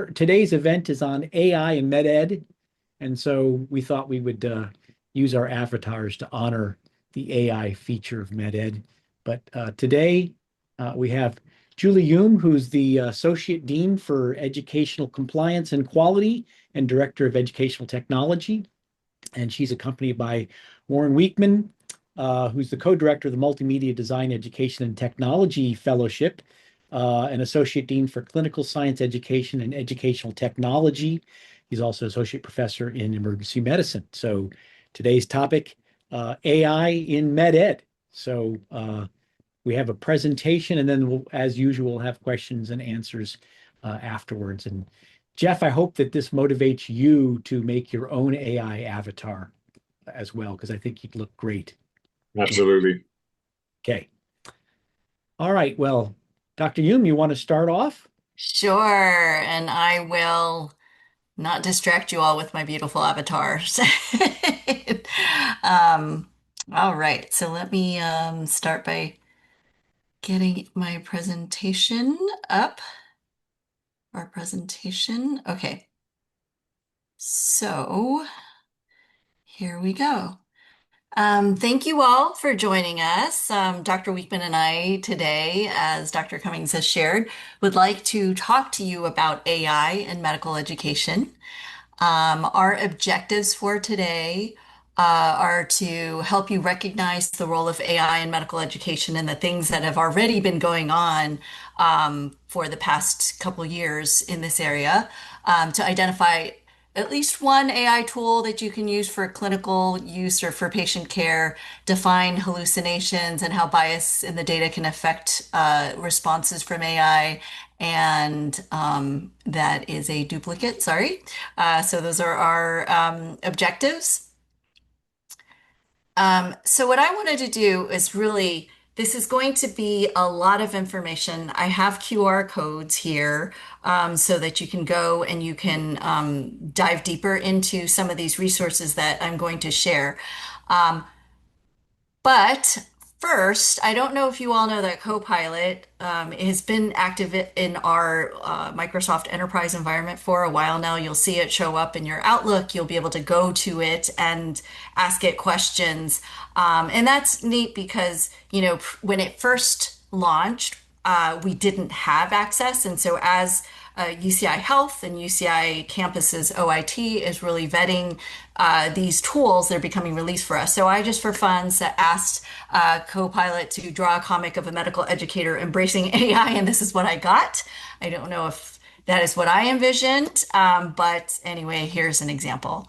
Today's event is on AI and med ed, and so we thought we would use our avatars to honor the AI feature of med ed. But today we have Julie Youm, who's the Associate Dean for Educational Compliance and Quality and Director of Educational Technology. And she's accompanied by Warren Wiechmann, who's the co-director of the Multimedia Design Education and Technology Fellowship, an associate dean for clinical science education and educational technology. He's also associate professor in emergency medicine. So today's topic, AI in med ed. So we have a presentation, and then we'll, as usual, have questions and answers afterwards. And Jeff, I hope that this motivates you to make your own AI avatar as well, because I think you'd look great. Absolutely. Okay. All right. Well, Dr. Youm, you want to start off? Sure, and I will not distract you all with my beautiful avatars. Um, all right, so let me start by getting my presentation up. Our presentation. Okay, so here we go. Thank you all for joining us. Dr. Wiechmann and I today, as Dr. Cummings has shared, would like to talk to you about AI in medical education. Our objectives for today are to help you recognize the role of AI in medical education and the things that have already been going on for the past couple years in this area, to identify at least one AI tool that you can use for clinical use or for patient care, define hallucinations and how bias in the data can affect responses from AI. And that is a duplicate, sorry. So those are our objectives. So what I wanted to do is really, this is going to be a lot of information. I have QR codes here so that you can go and you can dive deeper into some of these resources that I'm going to share. Um, but first, I don't know if you all know that Copilot has been active in our Microsoft Enterprise environment for a while now. You'll see it show up in your Outlook. You'll be able to go to it and ask it questions. And that's neat because, when it first launched, we didn't have access. And so as UCI Health and UCI Campus's OIT is really vetting these tools, they're becoming released for us. So I just for fun asked Copilot to draw a comic of a medical educator embracing AI, and this is what I got. I don't know if that is what I envisioned, but anyway, here's an example.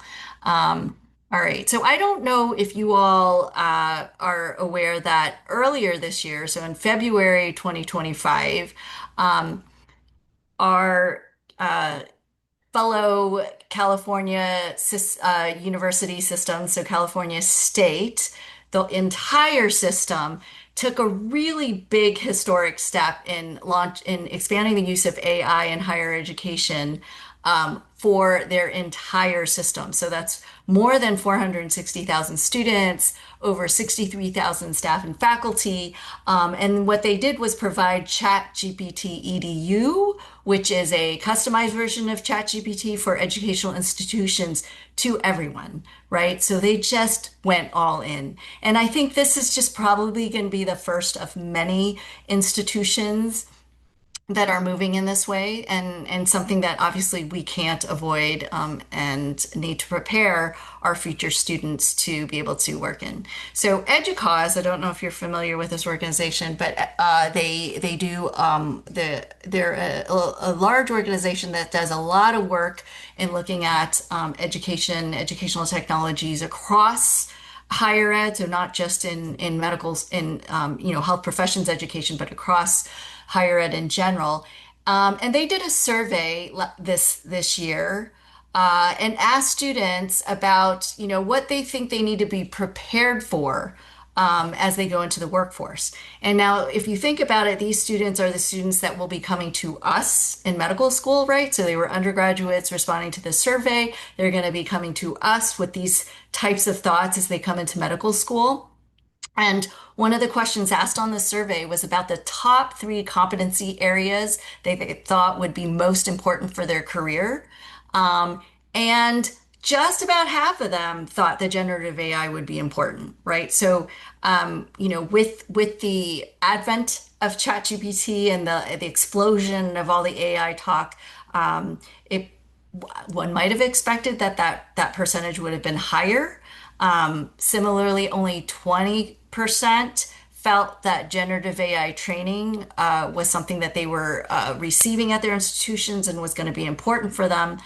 All right, so I don't know if you all are aware that earlier this year, so in February 2025, our fellow California university system, so California State, the entire system took a really big historic step in expanding the use of AI in higher education for their entire system. So that's more than 460,000 students, over 63,000 staff and faculty. And what they did was provide ChatGPT EDU, which is a customized version of ChatGPT for educational institutions to everyone, right? So they just went all in. And I think this is just probably going to be the first of many institutions that are moving in this way, and something that obviously we can't avoid, and need to prepare our future students to be able to work in. So EDUCAUSE, I don't know if you're familiar with this organization, but they do they're a large organization that does a lot of work in looking at educational technologies across higher ed, so not just in medical, in health professions education, but across higher ed in general. And they did a survey this year and asked students about what they think they need to be prepared for as they go into the workforce. And now, if you think about it, these students are the students that will be coming to us in medical school, right? So they were undergraduates responding to the survey. They're going to be coming to us with these types of thoughts as they come into medical school. And one of the questions asked on the survey was about the top three competency areas they thought would be most important for their career. And just about half of them thought that generative AI would be important, right? So, with the advent of ChatGPT and the explosion of all the AI talk, it one might have expected that percentage would have been higher. Similarly, only 20% felt that generative AI training was something that they were receiving at their institutions and was going to be important for them.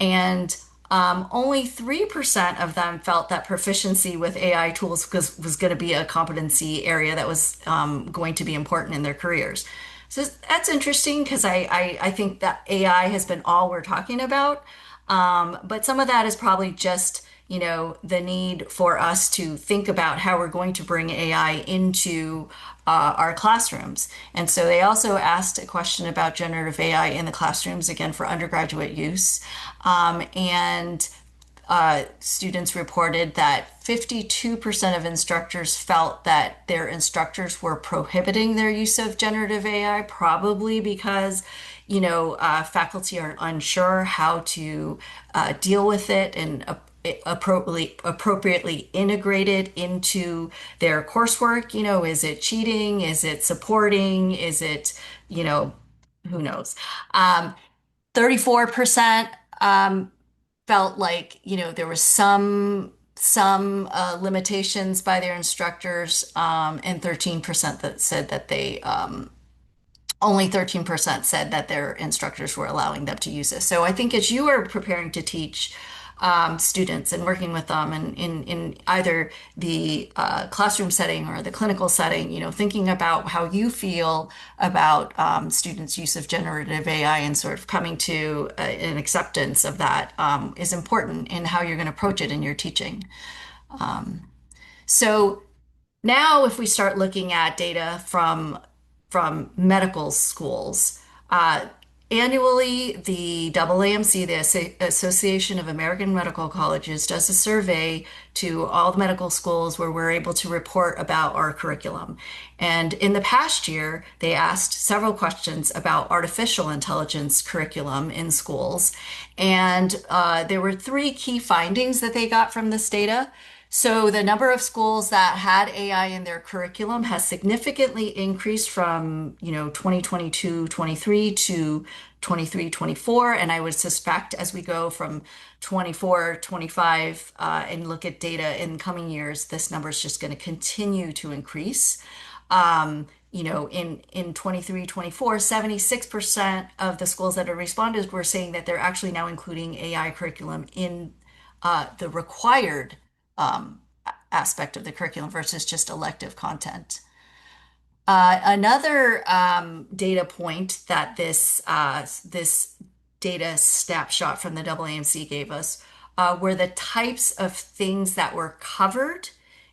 And only 3% of them felt that proficiency with AI tools was going to be a competency area that was going to be important in their careers. So that's interesting because I think that AI has been all we're talking about. But some of that is probably just, the need for us to think about how we're going to bring AI into our classrooms. And so they also asked a question about generative AI in the classrooms, again, for undergraduate use. And students reported that 52% of instructors felt that their instructors were prohibiting their use of generative AI, probably because, faculty are unsure how to deal with it and appropriately integrate it into their coursework. Is it cheating? Is it supporting? Is it, who knows? 34% felt like there was some limitations by their instructors, and 13% that said that they only 13% said that their instructors were allowing them to use this. So I think as you are preparing to teach students and working with them in either the classroom setting or the clinical setting, thinking about how you feel about students' use of generative AI and sort of coming to an acceptance of that is important in how you're going to approach it in your teaching. So now, if we start looking at data from medical schools, annually, the AAMC, the Association of American Medical Colleges, does a survey to all the medical schools where we're able to report about our curriculum. And in the past year, they asked several questions about artificial intelligence curriculum in schools. And there were three key findings that they got from this data. So the number of schools that had AI in their curriculum has significantly increased from, 2022-23 to 23-24. And I would suspect as we go from 24-25 and look at data in coming years, this number is just going to continue to increase. In 23-24, 76% of the schools that have responded were saying that they're actually now including AI curriculum in the required aspect of the curriculum versus just elective content. Another data point that this data snapshot from the AAMC gave us were the types of things that were covered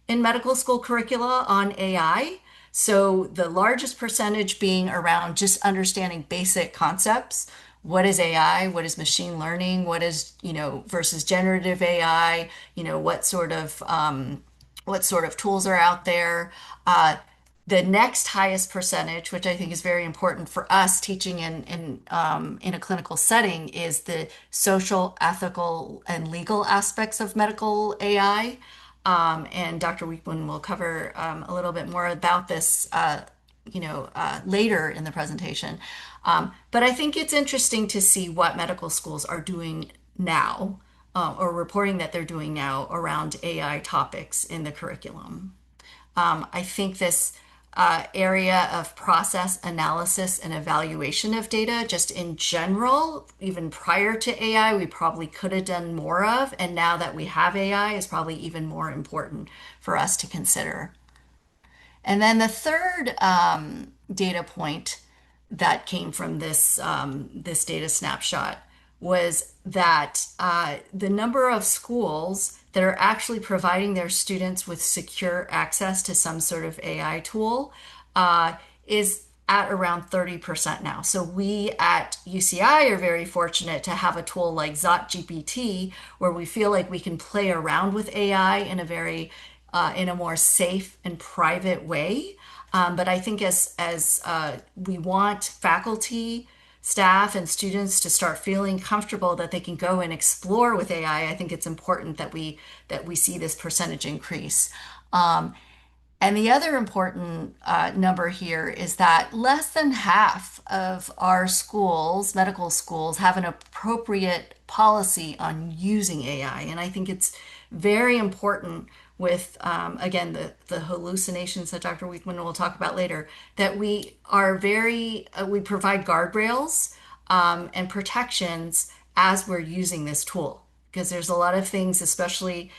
in medical school curricula on AI. So the largest percentage being around just understanding basic concepts. What is AI? What is machine learning? What is, versus generative AI? What sort of tools are out there? The next highest percentage, which I think is very important for us teaching in a clinical setting, is the social, ethical, and legal aspects of medical AI. And Dr. Wiechmann will cover a little bit more about this, later in the presentation. But I think it's interesting to see what medical schools are doing now, or reporting that they're doing now around AI topics in the curriculum. I think this area of process analysis and evaluation of data, just in general, even prior to AI, we probably could have done more of. And now that we have AI, is probably even more important for us to consider. And then the third data point that came from this data snapshot was that the number of schools that are actually providing their students with secure access to some sort of AI tool is at around 30% now. So we at UCI are very fortunate to have a tool like GPT where we feel like we can play around with AI in a very in a more safe and private way. But I think as we want faculty, staff, and students to start feeling comfortable that they can go and explore with AI, I think it's important that we see this percentage increase. And the other important number here is that less than half of our schools, medical schools, have an appropriate policy on using AI. And I think it's very important with, again, the hallucinations that Dr. Wiechmann will talk about later, that we are we provide guardrails and protections as we're using this tool, because there's a lot of things, especially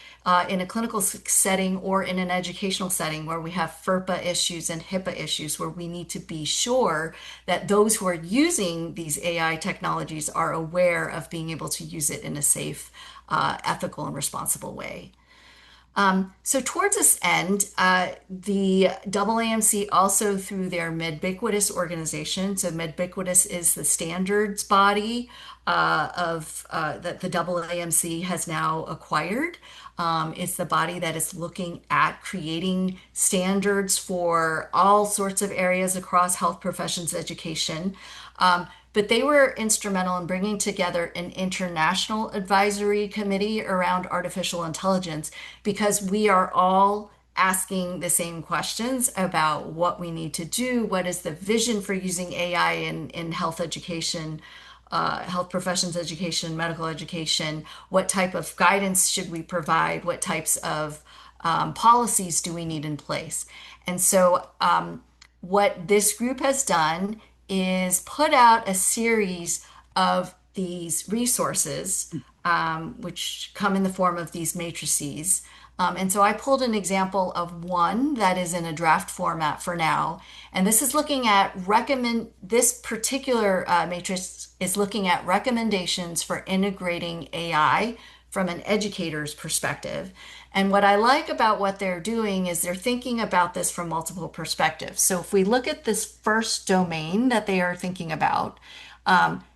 in a clinical setting or in an educational setting, where we have FERPA issues and HIPAA issues, where we need to be sure that those who are using these AI technologies are aware of being able to use it in a safe, ethical, and responsible way. So towards this end, the AAMC also through their Medbiquitous organization. So Medbiquitous is the standards body of that the AAMC has now acquired. It's the body that is looking at creating standards for all sorts of areas across health professions education. But they were instrumental in bringing together an international advisory committee around artificial intelligence, because we are all asking the same questions about what we need to do. What is the vision for using AI in health education, health professions education, medical education? What type of guidance should we provide? What types of policies do we need in place? And so, what this group has done is put out a series of these resources, which come in the form of these matrices. And so I pulled an example of one that is in a draft format for now. And this is looking at this particular matrix is looking at recommendations for integrating AI from an educator's perspective. And what I like about what they're doing is they're thinking about this from multiple perspectives. So if we look at this first domain that they are thinking about,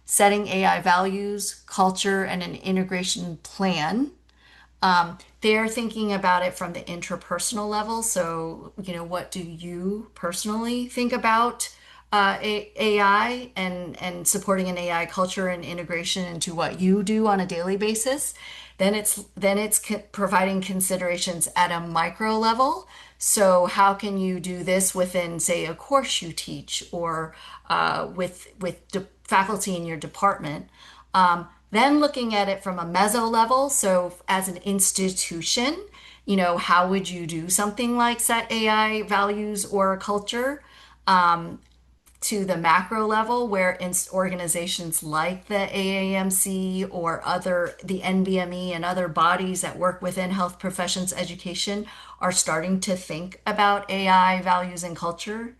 setting AI values, culture, and an integration plan, they're thinking about it from the interpersonal level. So, what do you personally think about AI and supporting an AI culture and integration into what you do on a daily basis? Then it's providing considerations at a micro level. So how can you do this within, say, a course you teach, or with faculty in your department? Then looking at it from a meso level, so as an institution, how would you do something like set AI values or a culture? To the macro level, where organizations like the AAMC or the NBME and other bodies that work within health professions education are starting to think about AI values and culture.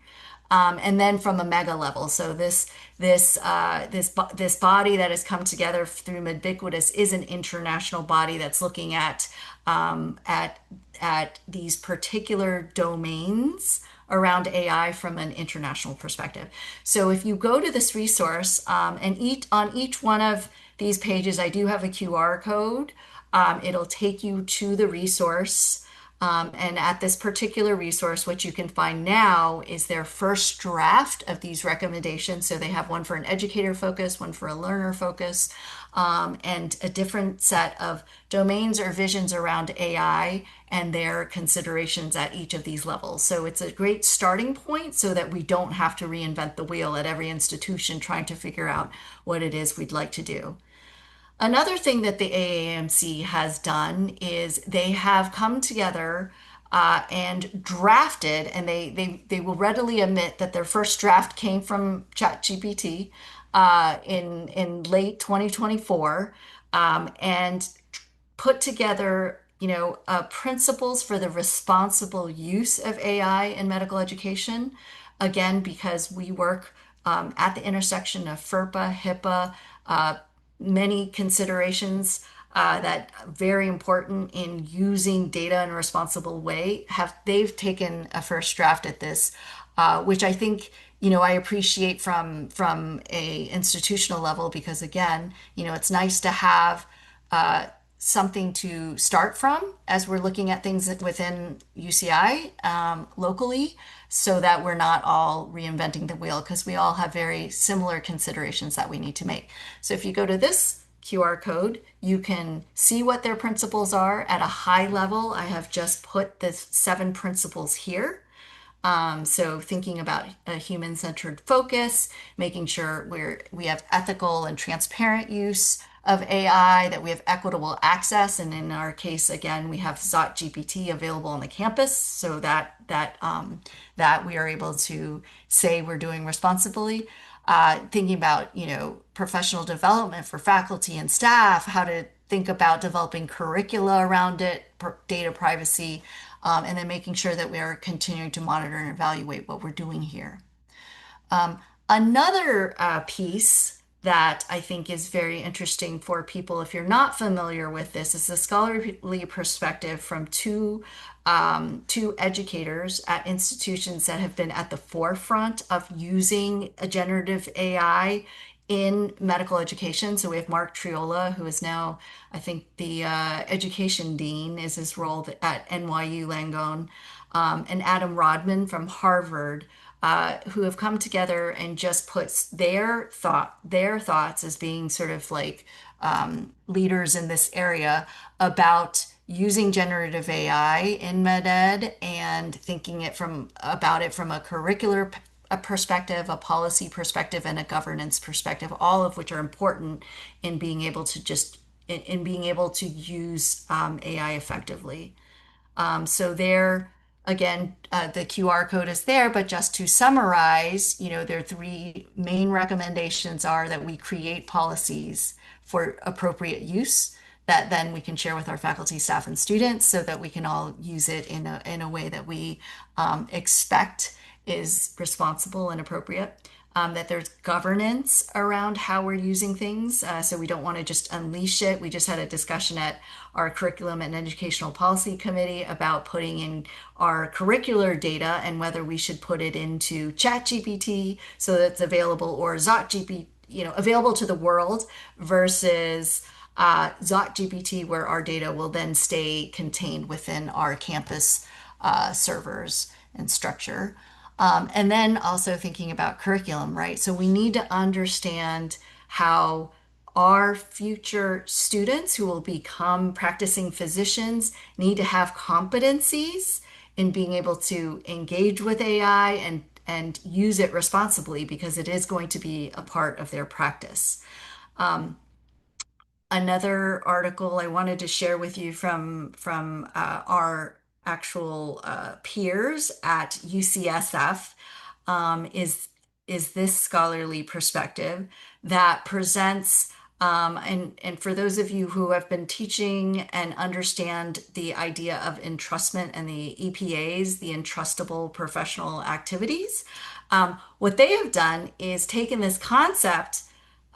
And then from a mega level, so this body that has come together through Medbiquitous is an international body that's looking at these particular domains around AI from an international perspective. So if you go to this resource, and on each one of these pages, I do have a QR code. It'll take you to the resource. And at this particular resource, what you can find now is their first draft of these recommendations. So they have one for an educator focus, one for a learner focus, and a different set of domains or visions around AI and their considerations at each of these levels. So it's a great starting point so that we don't have to reinvent the wheel at every institution trying to figure out what it is we'd like to do. Another thing that the AAMC has done is they have come together and drafted, and they will readily admit that their first draft came from ChatGPT in late 2024, and put together, principles for the responsible use of AI in medical education. Again, because we work at the intersection of FERPA, HIPAA, many considerations that are very important in using data in a responsible way. They've taken a first draft at this, which I think I appreciate from a institutional level, because again, it's nice to have something to start from as we're looking at things within UCI locally, so that we're not all reinventing the wheel, because we all have very similar considerations that we need to make. So if you go to this QR code, you can see what their principles are at a high level. I have just put the 7 principles here. So thinking about a human-centered focus, making sure we have ethical and transparent use of AI, that we have equitable access, and in our case, again, we have Zot GPT available on the campus, so that we are able to say we're doing responsibly. Thinking about professional development for faculty and staff, how to think about developing curricula around it, data privacy, and then making sure that we are continuing to monitor and evaluate what we're doing here. Another piece that I think is very interesting for people, if you're not familiar with this, is the scholarly perspective from two educators at institutions that have been at the forefront of using a generative AI in medical education. So we have Mark Triola, who is now, I think, the education dean is his role at NYU Langone, and Adam Rodman from Harvard, who have come together and just puts their thoughts as being sort of like leaders in this area about using generative AI in med ed, and thinking about it from a curricular perspective, a policy perspective, and a governance perspective, all of which are important in being able to use AI effectively. So there, again, the QR code is there, but just to summarize, their 3 main recommendations are that we create policies for appropriate use that then we can share with our faculty, staff, and students, so that we can all use it in a way that we expect is responsible and appropriate. That there's governance around how we're using things. So we don't want to just unleash it. We just had a discussion at our Curriculum and Educational Policy Committee about putting in our curricular data and whether we should put it into ChatGPT so that it's available, or ZotGPT, available to the world, versus ZotGPT, where our data will then stay contained within our campus servers and structure. And then also thinking about curriculum, right? So we need to understand how our future students who will become practicing physicians need to have competencies in being able to engage with AI and use it responsibly, because it is going to be a part of their practice. Another article I wanted to share with you from our actual peers at UCSF, is this scholarly perspective that presents, and for those of you who have been teaching and understand the idea of entrustment and the EPAs, the entrustable professional activities, what they have done is taken this concept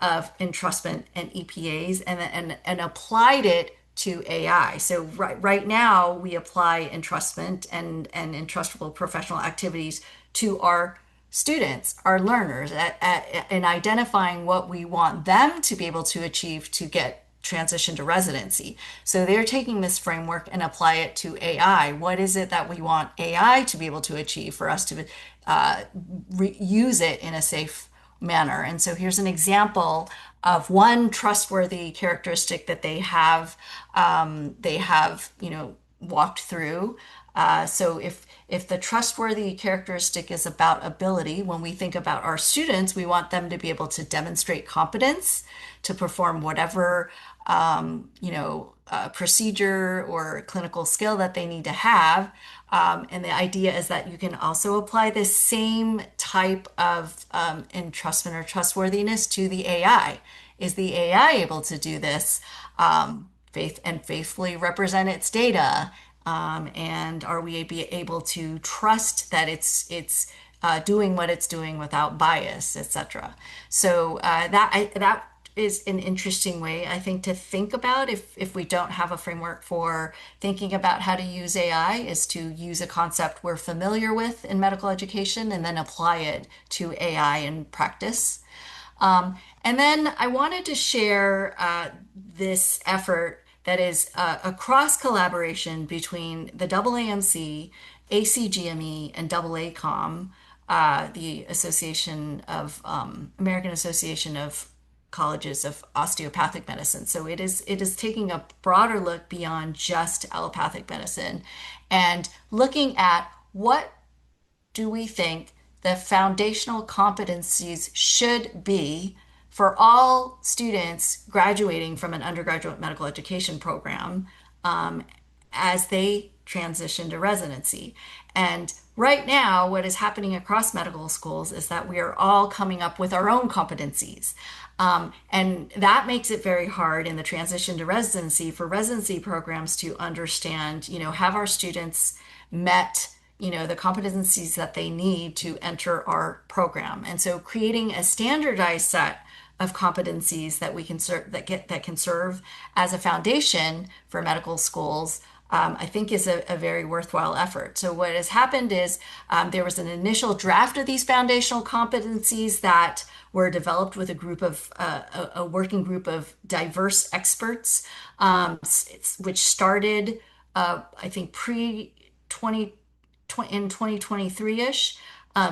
of entrustment and EPAs and applied it to AI. So right now we apply entrustment and entrustable professional activities to our students, our learners, in identifying what we want them to be able to achieve to get transition to residency. So they're taking this framework and apply it to AI. What is it that we want AI to be able to achieve for us to use it in a safe manner? And so here's an example of one trustworthy characteristic that they have walked through. So if the trustworthy characteristic is about ability, when we think about our students, we want them to be able to demonstrate competence to perform whatever procedure or clinical skill that they need to have. And the idea is that you can also apply this same type of entrustment or trustworthiness to the AI. Is the AI able to do this faithfully represent its data? And are we able to trust that it's doing what it's doing without bias, etc.? So that is an interesting way, I think, to think about if we don't have a framework for thinking about how to use AI, is to use a concept we're familiar with in medical education and then apply it to AI in practice. And then I wanted to share this effort that is a cross collaboration between the AAMC, ACGME, and AACOM, the Association of American Association of Colleges of Osteopathic Medicine. So it is taking a broader look beyond just allopathic medicine and looking at what do we think the foundational competencies should be for all students graduating from an undergraduate medical education program um, as they transition to residency. And right now, what is happening across medical schools is that we are all coming up with our own competencies. And that makes it very hard in the transition to residency for residency programs to understand, have our students met the competencies that they need to enter our program. And so creating a standardized set of competencies that we can serve that can serve as a foundation for medical schools, I think is a very worthwhile effort. So what has happened is there was an initial draft of these foundational competencies that were developed with a working group of diverse experts, which started, I think, pre 20 in 2023-ish.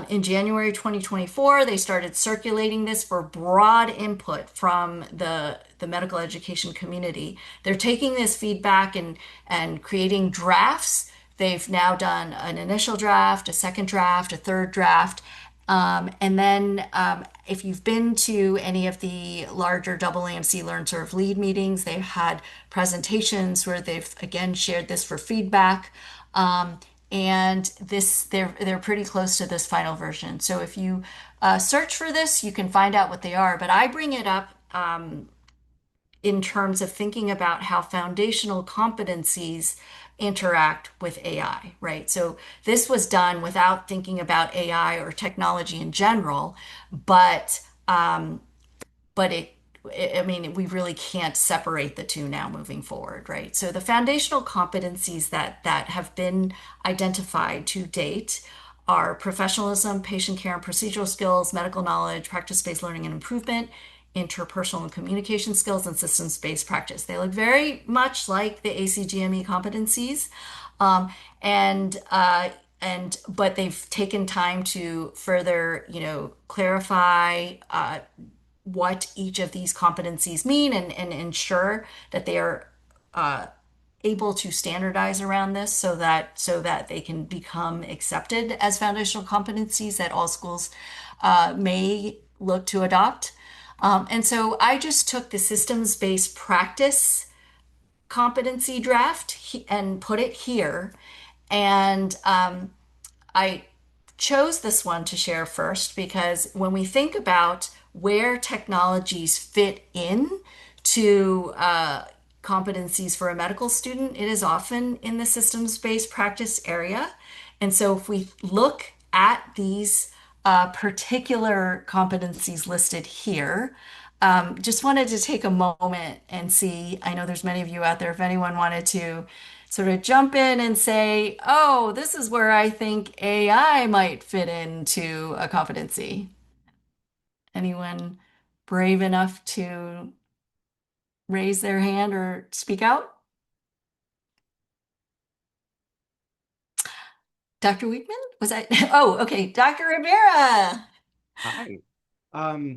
In January 2024, they started circulating this for broad input from the medical education community. They're taking this feedback and creating drafts. They've now done an initial draft, a second draft, a third draft. And then if you've been to any of the larger AAMC Learn Serve Lead meetings, they've had presentations where they've again shared this for feedback. And they're pretty close to this final version. So if you search for this, you can find out what they are. But I bring it up in terms of thinking about how foundational competencies interact with AI, right? So this was done without thinking about AI or technology in general, but but I mean, we really can't separate the two now moving forward, right? So the foundational competencies that have been identified to date are professionalism, patient care and procedural skills, medical knowledge, practice-based learning and improvement, interpersonal and communication skills, and systems-based practice. They look very much like the ACGME competencies, um, and but they've taken time to further, clarify what each of these competencies mean and ensure that they are able to standardize around this so that they can become accepted as foundational competencies that all schools may look to adopt. And so I just took the systems-based practice competency draft and put it here. And I chose this one to share first because when we think about where technologies fit in to competencies for a medical student, it is often in the systems-based practice area. And so if we look at these particular competencies listed here, just wanted to take a moment and see. I know there's many of you out there, if anyone wanted to sort of jump in and say, oh, this is where I think AI might fit into a competency. Anyone brave enough to raise their hand or speak out? Dr. Wiechmann? Was that? Oh, okay. Dr. Rivera. Hi.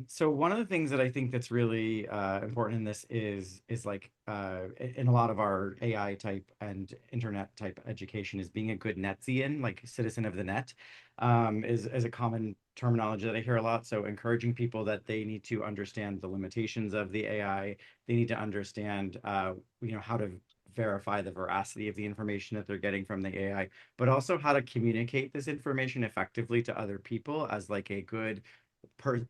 So one of the things that I think that's really important in this is like in a lot of our AI type and internet type education is being a good Netsian, like citizen of the net, is a common terminology that I hear a lot. So encouraging people that they need to understand the limitations of the AI, they need to understand how to verify the veracity of the information that they're getting from the AI, but also how to communicate this information effectively to other people as like a good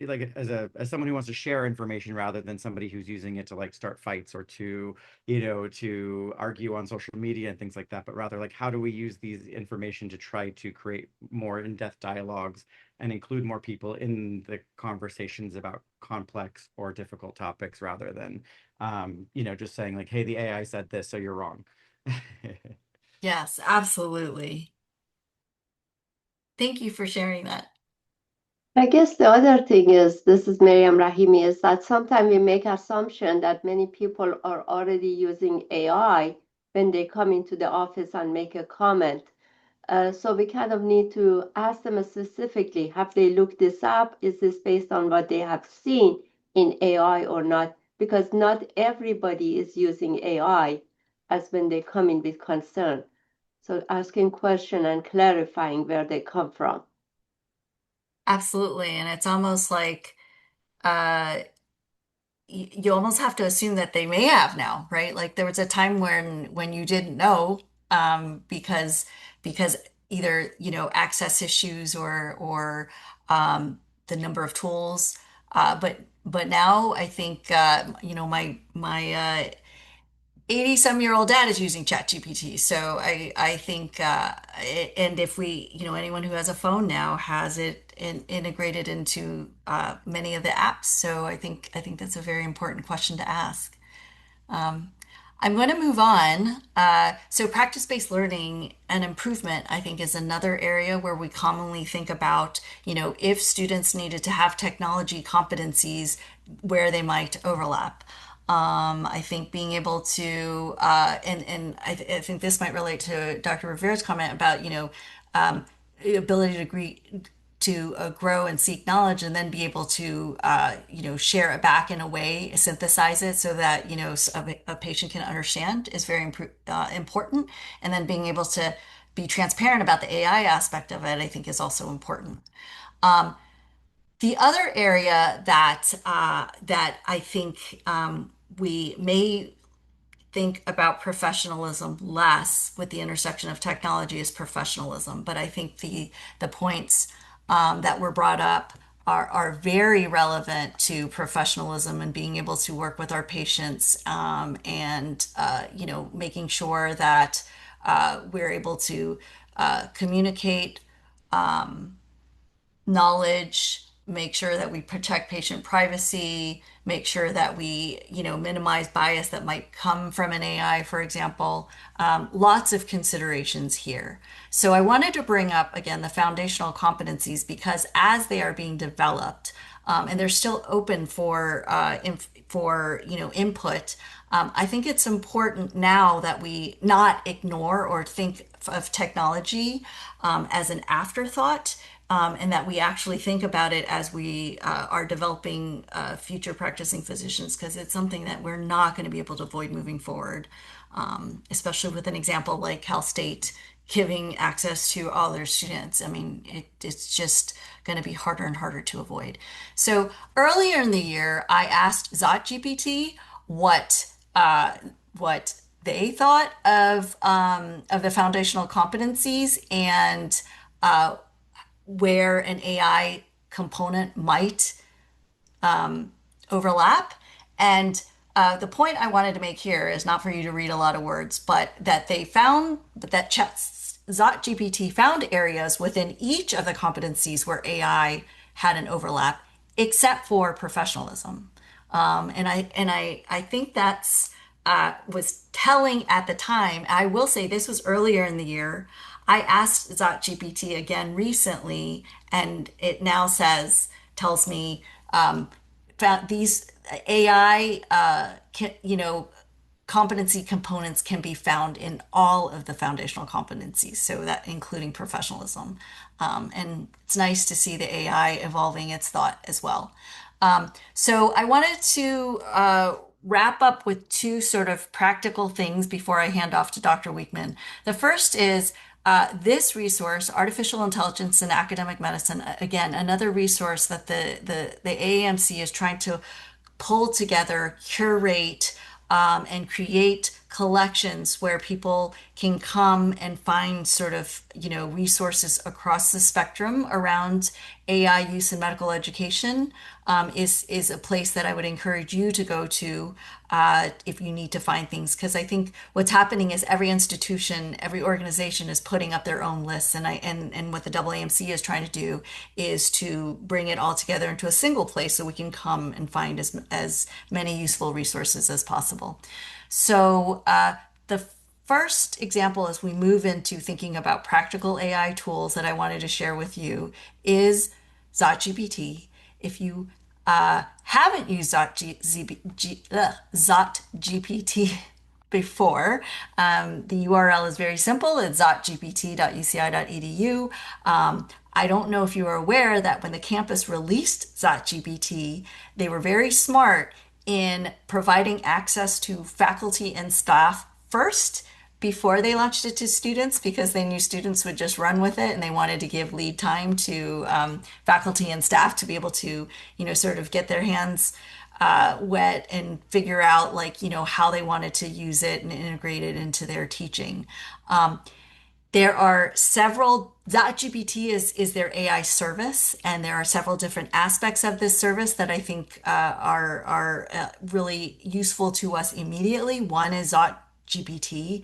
like as someone who wants to share information rather than somebody who's using it to like start fights or to argue on social media and things like that, but rather like how do we use these information to try to create more in-depth dialogues and include more people in the conversations about complex or difficult topics rather than just saying like, hey, the AI said this, so you're wrong. Yes, absolutely. Thank you for sharing that. I guess the other thing is, this is Miriam Rahimi, is that sometimes we make assumption that many people are already using AI when they come into the office and make a comment. So we kind of need to ask them specifically, have they looked this up? Is this based on what they have seen in AI or not? Because not everybody is using AI as when they come in with concern. So asking question and clarifying where they come from. Absolutely. And it's almost like uh, you almost have to assume that they may have now, right? Like there was a time when you didn't know because either, access issues or the number of tools. But now I think my 80 some year old dad is using ChatGPT. So I think and if we, anyone who has a phone now has it integrated into many of the apps. So I think that's a very important question to ask. I'm going to move on. So, practice based learning and improvement, I think, is another area where we commonly think about, if students needed to have technology competencies, where they might overlap. I think being able to, and I think this might relate to Dr. Rivera's comment about, the ability to agree to grow and seek knowledge and then be able to share it back in a way, synthesize it so that a patient can understand is very important, and then being able to be transparent about the AI aspect of it, I think, is also important. The other area that I think we may think about professionalism less with the intersection of technology is professionalism. But I think the points that were brought up are very relevant to professionalism and being able to work with our patients, and making sure that we're able to communicate knowledge, make sure that we protect patient privacy, make sure that we, minimize bias that might come from an AI, for example. Lots of considerations here. So I wanted to bring up again the foundational competencies because as they are being developed, and they're still open for input. I think it's important now that we not ignore or think of technology as an afterthought, and that we actually think about it as we are developing future practicing physicians, because it's something that we're not going to be able to avoid moving forward, especially with an example like Cal State giving access to all their students. I mean, it's just going to be harder and harder to avoid. So earlier in the year, I asked ZotGPT what they thought of the foundational competencies and where an AI component might overlap. And the point I wanted to make here is not for you to read a lot of words, but that they found that ZotGPT found areas within each of the competencies where AI had an overlap, except for professionalism. And I think that's was telling at the time. I will say this was earlier in the year. I asked ZotGPT again recently, and it now tells me these AI, competency components can be found in all of the foundational competencies, so that including professionalism. And it's nice to see the AI evolving its thought as well. So I wanted to wrap up with two sort of practical things before I hand off to Dr. Wiechmann. The first is this resource, Artificial Intelligence in Academic Medicine, again, another resource that the AAMC is trying to pull together, curate, and create collections where people can come and find sort of, resources across the spectrum around AI use in medical education, is a place that I would encourage you to go to if you need to find things. Because I think what's happening is every institution, every organization is putting up their own lists, and what the AAMC is trying to do is to bring it all together into a single place so we can come and find as many useful resources as possible. So the first example as we move into thinking about practical AI tools that I wanted to share with you is ZotGPT. If you haven't used ZotGPT before, the URL is very simple. It's zotgpt.uci.edu. I don't know if you are aware that when the campus released ZotGPT, they were very smart in providing access to faculty and staff first before they launched it to students because they knew students would just run with it and they wanted to give lead time to faculty and staff to be able to, sort of get their hands wet and figure out how they wanted to use it and integrate it into their teaching. There are several, ZotGPT is their AI service, and there are several different aspects of this service that I think are really useful to us immediately. One is ZotGPT,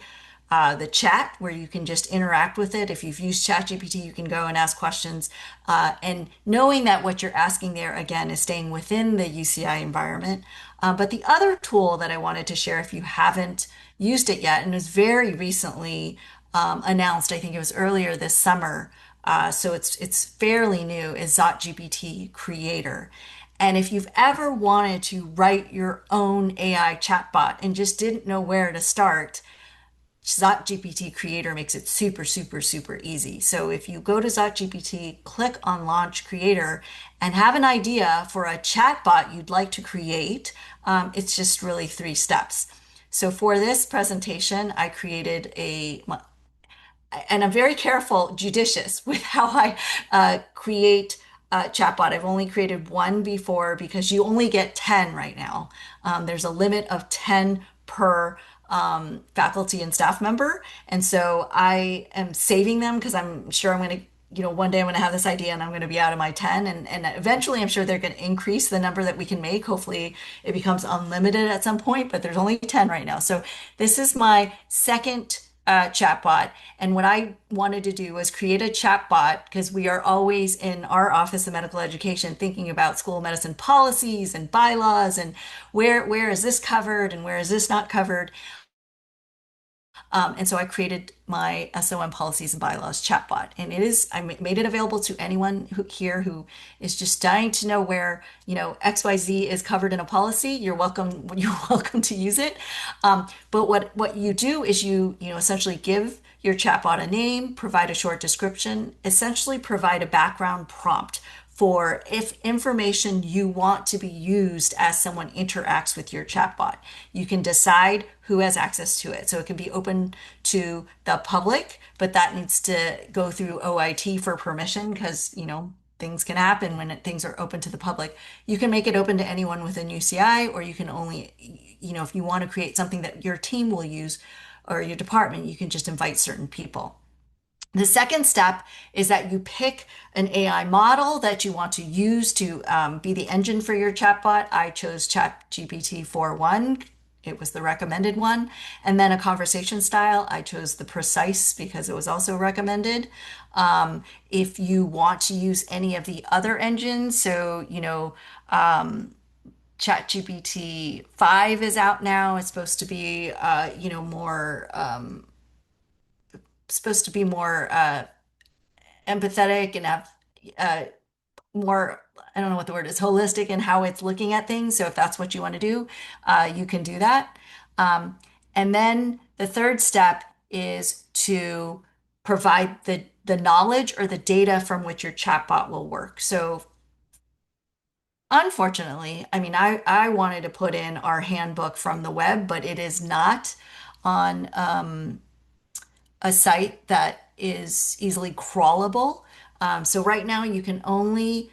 the chat, where you can just interact with it. If you've used ChatGPT, you can go and ask questions. And knowing that what you're asking there, again, is staying within the UCI environment. But the other tool that I wanted to share, if you haven't used it yet, and is very recently announced, I think it was earlier this summer, so it's fairly new, is ZotGPT Creator. And if you've ever wanted to write your own AI chatbot and just didn't know where to start, ZotGPT Creator makes it super, super, super easy. So if you go to ZotGPT, click on Launch Creator, and have an idea for a chatbot you'd like to create, it's just really 3 steps. So for this presentation, I created and I'm very careful, judicious with how I create a chatbot. I've only created 1 before because you only get 10 right now. There's a limit of 10 per faculty and staff member. And so I am saving them because I'm sure I'm going to, one day I'm going to have this idea and I'm going to be out of my 10. And eventually I'm sure they're going to increase the number that we can make. Hopefully it becomes unlimited at some point, but there's only 10 right now. So this is my second chatbot. And what I wanted to do was create a chatbot because we are always in our Office of Medical Education thinking about school of medicine policies and bylaws and where is this covered and where is this not covered. And so I created my SOM policies and bylaws chatbot, and I made it available to anyone who is just dying to know where XYZ is covered in a policy. You're welcome. You're welcome to use it. But what you do is you essentially give your chatbot a name, provide a short description, essentially provide a background prompt for if information you want to be used as someone interacts with your chatbot. You can decide who has access to it. So it can be open to the public, but that needs to go through OIT for permission because, things can happen when things are open to the public. You can make it open to anyone within UCI, or you can only, if you want to create something that your team will use or your department, you can just invite certain people. The second step is that you pick an AI model that you want to use to be the engine for your chatbot. I chose ChatGPT 4.1. It was the recommended one. And then a conversation style, I chose the Precise because it was also recommended. If you want to use any of the other engines, so, ChatGPT 5 is out now. It's supposed to be, more empathetic and have more, I don't know what the word is, holistic in how it's looking at things. So if that's what you want to do, you can do that. And then the third step is to provide the knowledge or the data from which your chatbot will work. So unfortunately, I wanted to put in our handbook from the web, but it is not on a site that is easily crawlable. So right now you can only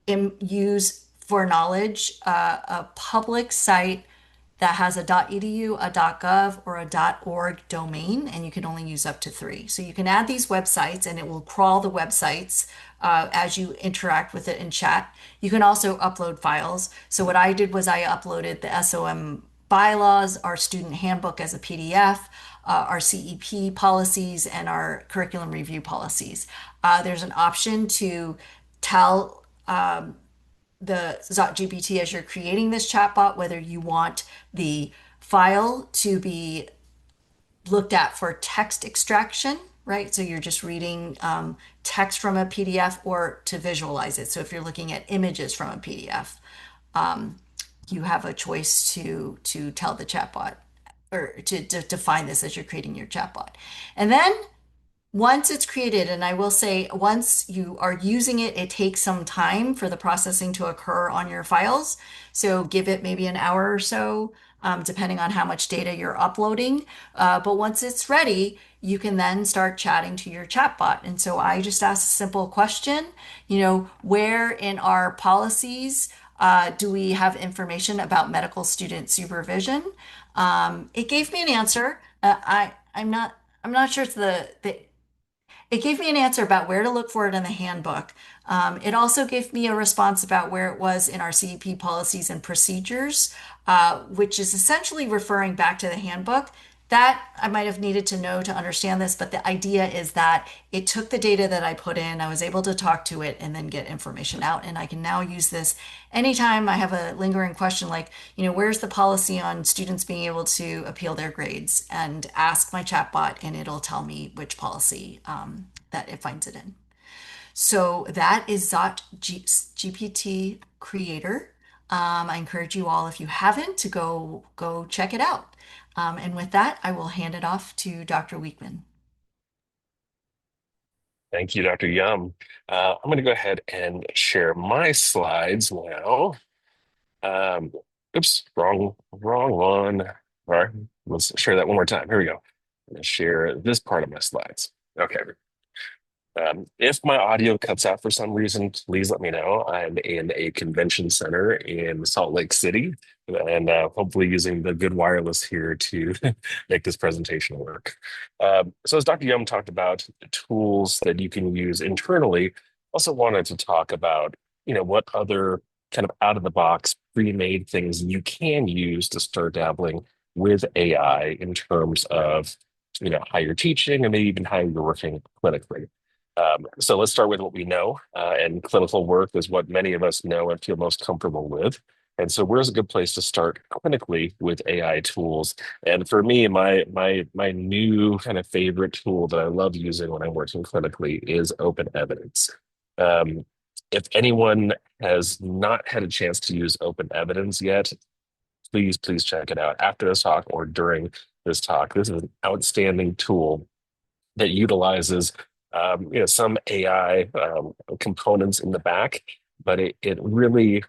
use for knowledge a public site that has a .edu, a .gov, or a .org domain, and you can only use up to 3. So you can add these websites and it will crawl the websites as you interact with it in chat. You can also upload files. So what I did was I uploaded the SOM bylaws, our student handbook as a PDF, our CEP policies, and our curriculum review policies. There's an option to tell the ZotGPT as you're creating this chatbot whether you want the file to be looked at for text extraction right? So you're just reading text from a PDF or to visualize it. So if you're looking at images from a PDF, you have a choice to tell the chatbot or to define this as you're creating your chatbot. And then once it's created, and I will say, once you are using it, it takes some time for the processing to occur on your files. So give it maybe an hour or so, depending on how much data you're uploading. But once it's ready, you can then start chatting to your chatbot. And so I just asked a simple question, where in our policies do we have information about medical student supervision? It gave me an answer. I'm not sure it's the it gave me an answer about where to look for it in the handbook. It also gave me a response about where it was in our CEP policies and procedures, which is essentially referring back to the handbook. That I might have needed to know to understand this, but the idea is that it took the data that I put in, I was able to talk to it and then get information out. And I can now use this anytime I have a lingering question like, where's the policy on students being able to appeal their grades? And ask my chatbot, and it'll tell me which policy that it finds it in. So that is GPT Creator. I encourage you all, if you haven't, to go check it out. And with that, I will hand it off to Dr. Wiechmann. Thank you, Dr. Youm. I'm going to go ahead and share my slides now. Oops, wrong one. All right, let's share that one more time. Here we go. I'm going to share this part of my slides. Okay. If my audio cuts out for some reason, please let me know. I'm in a convention center in Salt Lake City, and hopefully using the good wireless here to make this presentation work. So as Dr. Youm talked about tools that you can use internally, also wanted to talk about, what other kind of out-of-the-box pre-made things you can use to start dabbling with AI in terms of, how you're teaching and maybe even how you're working clinically. So let's start with what we know, and clinical work is what many of us know and feel most comfortable with. And so where's a good place to start clinically with AI tools? And for me, my new kind of favorite tool that I love using when I'm working clinically is open evidence. If anyone has not had a chance to use open evidence yet, please check it out after this talk or during this talk. This is an outstanding tool that utilizes some AI components in the back, but it really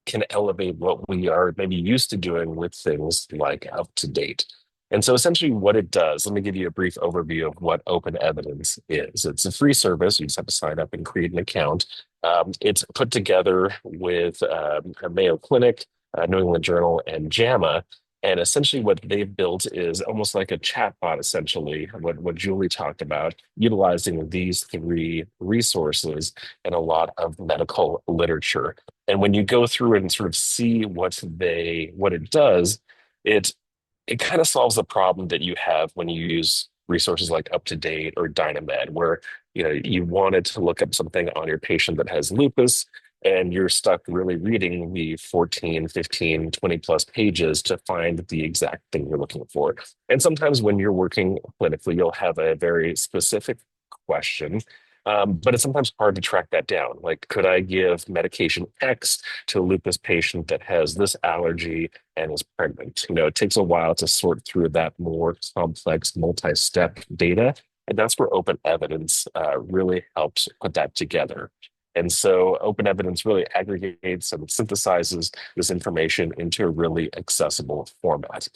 can elevate what we are maybe used to doing with things like up to date. And so essentially what it does, let me give you a brief overview of what open evidence is. It's a free service. You just have to sign up and create an account. It's put together with a Mayo Clinic, New England Journal, and JAMA. And essentially what they've built is almost like a chatbot, essentially, what Julie talked about, utilizing these three resources and a lot of medical literature. And when you go through and sort of see what it does, it kind of solves the problem that you have when you use resources like UpToDate or Dynamed, where you wanted to look up something on your patient that has lupus, and you're stuck really reading the 14, 15, 20 plus pages to find the exact thing you're looking for. And sometimes when you're working clinically, you'll have a very specific question, but it's sometimes hard to track that down. Like, could I give medication X to a lupus patient that has this allergy and is pregnant? It takes a while to sort through that more complex multi-step data. And that's where open evidence really helps put that together. And so open evidence really aggregates and synthesizes this information into a really accessible format.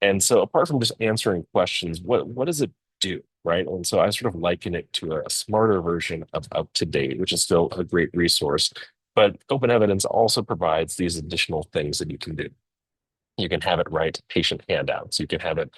And so apart from just answering questions, what does it do, right? And so I sort of liken it to a smarter version of UpToDate, which is still a great resource. But open evidence also provides these additional things that you can do. You can have it write patient handouts. You can have it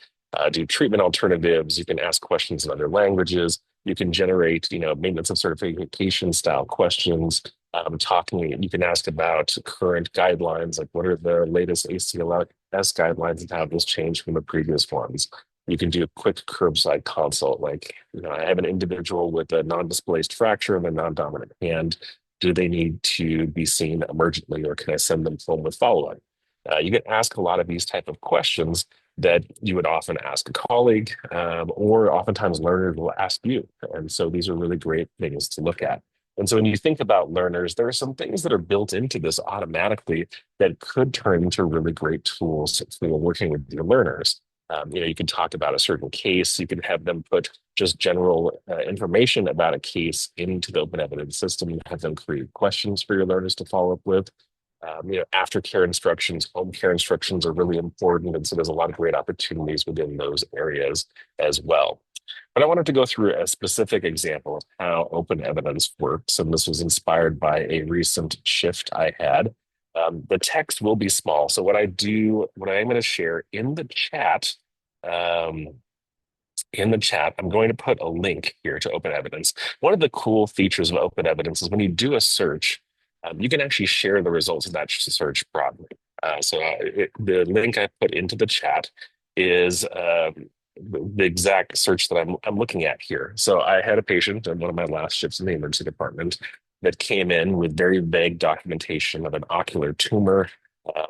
do treatment alternatives. You can ask questions in other languages. You can generate, maintenance of certification style questions. You can ask about current guidelines, like what are the latest ACLS guidelines and how this changed from the previous ones. You can do a quick curbside consult, like, I have an individual with a non-displaced fracture of a non-dominant hand. Do they need to be seen emergently, or can I send them home with follow-up? You can ask a lot of these type of questions that you would often ask a colleague, or oftentimes learners will ask you. And so these are really great things to look at. And so when you think about learners, there are some things that are built into this automatically that could turn into really great tools for working with your learners. You can talk about a certain case. You can have them put just general information about a case into the open evidence system and have them create questions for your learners to follow up with. Aftercare instructions, home care instructions are really important. And so there's a lot of great opportunities within those areas as well. But I wanted to go through a specific example of how open evidence works. And this was inspired by a recent shift I had. The text will be small. So what I am going to share um, in the chat, I'm going to put a link here to open evidence. One of the cool features of open evidence is when you do a search, you can actually share the results of that search broadly. The link I put into the chat is the exact search that I'm looking at here. So I had a patient in one of my last shifts in the emergency department that came in with very vague documentation of an ocular tumor.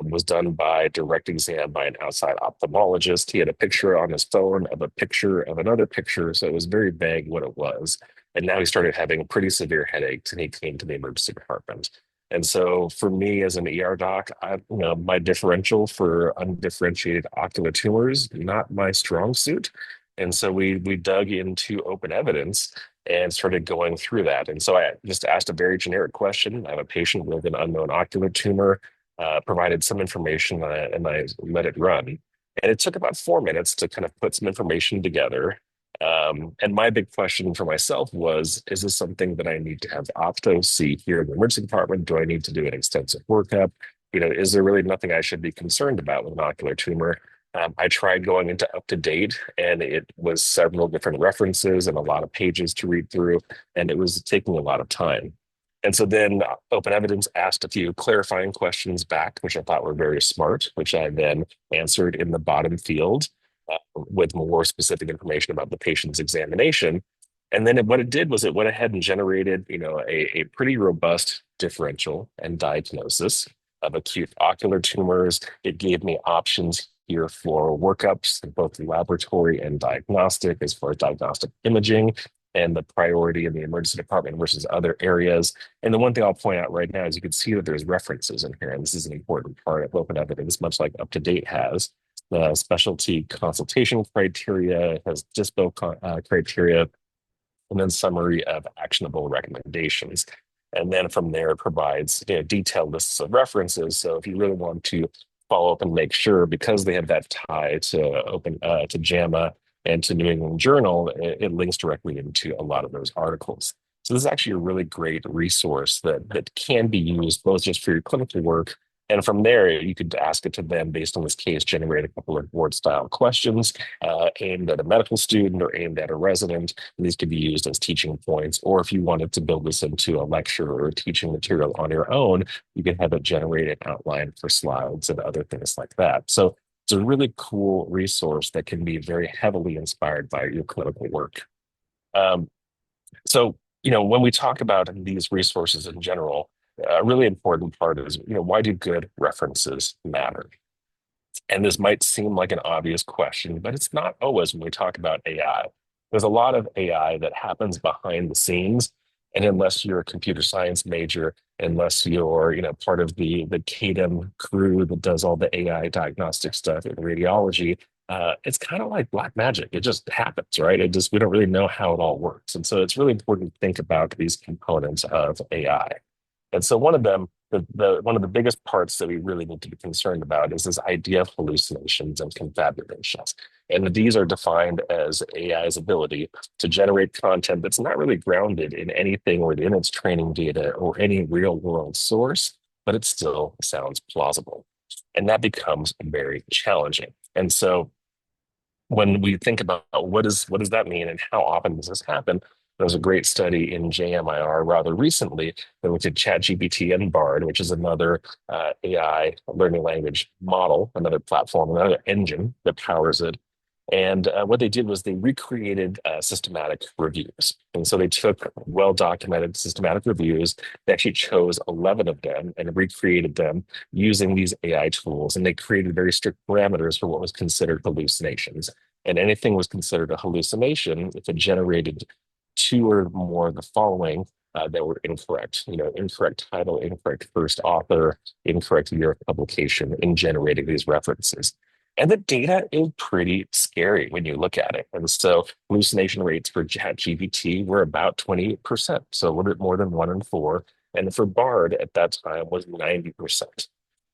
Was done by direct exam by an outside ophthalmologist. He had a picture on his phone of a picture of another picture, so it was very vague what it was. And now he started having pretty severe headaches, and he came to the emergency department. And so, for me as an ER doc, my differential for undifferentiated ocular tumors not my strong suit. And so we dug into open evidence and started going through that. And so I just asked a very generic question. I have a patient with an unknown ocular tumor. Provided some information and I let it run. And it took about 4 minutes to kind of put some information together. And my big question for myself was, is this something that I need to have opto see here in the emergency department? Do I need to do an extensive workup? Is there really nothing I should be concerned about with an ocular tumor? I tried going into up to date, and it was several different references and a lot of pages to read through, and it was taking a lot of time. And so then Open Evidence asked a few clarifying questions back, which I thought were very smart, which I then answered in the bottom field with more specific information about the patient's examination. And then what it did was it went ahead and generated, a pretty robust differential and diagnosis of acute ocular tumors. It gave me options here for workups, both laboratory and diagnostic, as far as diagnostic imaging and the priority in the emergency department versus other areas. And the one thing I'll point out right now is you can see that there's references in here, and this is an important part of open evidence, much like UpToDate has. The specialty consultation criteria, it has DISPO criteria, and then summary of actionable recommendations. And then from there, it provides detailed lists of references. So if you really want to follow up and make sure, because they have that tie to JAMA and to New England Journal, it links directly into a lot of those articles. So this is actually a really great resource that can be used both just for your clinical work, and from there, you could ask it to them based on this case, generate a couple of board-style questions aimed at a medical student or aimed at a resident. And these could be used as teaching points, or if you wanted to build this into a lecture or teaching material on your own, you can have it generate an outline for slides and other things like that. So it's a really cool resource that can be very heavily inspired by your clinical work. When we talk about these resources in general, a really important part is, why do good references matter? And this might seem like an obvious question, but it's not always when we talk about AI. There's a lot of AI that happens behind the scenes. And unless you're a computer science major, unless you're, part of the CADEM crew that does all the AI diagnostic stuff in radiology, it's kind of like black magic. It just happens, right? We don't really know how it all works. And so it's really important to think about these components of AI. And so one of them, one of the biggest parts that we really need to be concerned about is this idea of hallucinations and confabulations. And these are defined as AI's ability to generate content that's not really grounded in anything within its training data or any real world source, but it still sounds plausible. And that becomes very challenging. And so when we think about what does that mean and how often does this happen, there was a great study in JMIR rather recently that looked at ChatGPT and Bard, which is another AI learning language model, another platform, another engine that powers it. And what they did was they recreated systematic reviews. And so they took well-documented systematic reviews. They actually chose 11 of them and recreated them using these AI tools. And they created very strict parameters for what was considered hallucinations. And anything was considered a hallucination if it generated two or more of the following that were incorrect. Incorrect title, incorrect first author, incorrect year of publication in generating these references. And the data is pretty scary when you look at it. And so hallucination rates for ChatGPT were about 28%, so a little bit more than 1 in 4. And for Bard at that time was 90%.